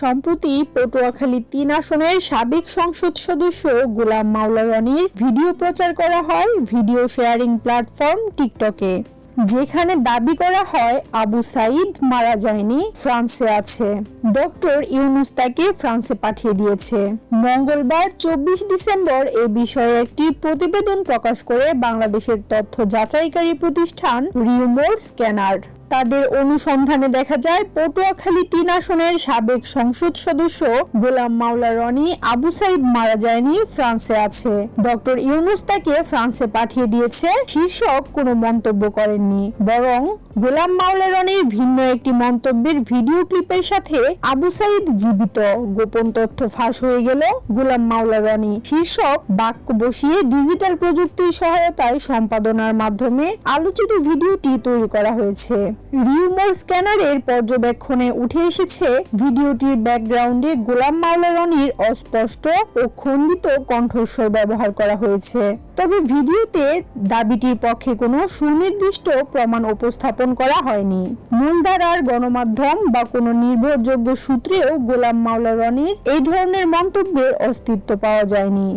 সম্প্রতি পটুয়াখালী ৩ আসনের সাবেক সংসদ সদস্য গোলাম মাওলা রনির ভিডিও প্রচার করা হয় ভিডিও শেয়ারিং প্ল্যাটফর্ম টিকটকে, যেখানে দাবি করা হয় আবু সাইদ মারা যায়নি, ফ্রান্সে আছে। ডক্টর ইউনূস তাকে ফ্রান্সে পাঠিয়ে দিয়েছে। মঙ্গলবার ২৪ ডিসেম্বর এ বিষয়ে একটি প্রতিবেদন প্রকাশ করে বাংলাদেশের তথ্য যাচাইকারী প্রতিষ্ঠান রিউমোর স্ক্যানার। তাদের অনুসন্ধানে দেখা যায় পটুয়াখালী ৩ আসনের সাবেক সংসদ সদস্য গোলাম মাওলা রনি আবু সাইদ মারা যায়নি, ফ্রান্সে আছে। ডক্টর ইউনূস তাকে ফ্রান্সে পাঠিয়ে দিয়েছে শীর্ষক কোনো মন্তব্য করেননি, বরং গোলাম মাওলা রনির ভিন্ন একটি মন্তব্যের ভিডিও ক্লিপের সাথে আবু সাইদ জীবিত, গোপন তথ্য ফাঁস হয়ে গেল গোলাম মাওলা রনি শীর্ষক বাক্য বসিয়ে ডিজিটাল প্রযুক্তির সহায়তায় সম্পাদনার মাধ্যমে আলোচিত ভিডিওটি তৈরি করা হয়েছে। রিউমোর স্ক্যানারের পর্যবেক্ষণে উঠে এসেছে ভিডিওটির ব্যাকগ্রাউন্ডে গোলাম মাওলা রনির অস্পষ্ট ও খণ্ডিত কণ্ঠস্বর ব্যবহার করা হয়েছে। তবে ভিডিওতে দাবিটির পক্ষে কোনো সুনির্দিষ্ট প্রমাণ উপস্থাপন করা হয়নি। মূলধারার গণমাধ্যম বা কোনো নির্ভরযোগ্য সূত্রেও গোলাম মাওলা রনির এই ধরনের মন্তব্যের অস্তিত্ব পাওয়া যায়নি।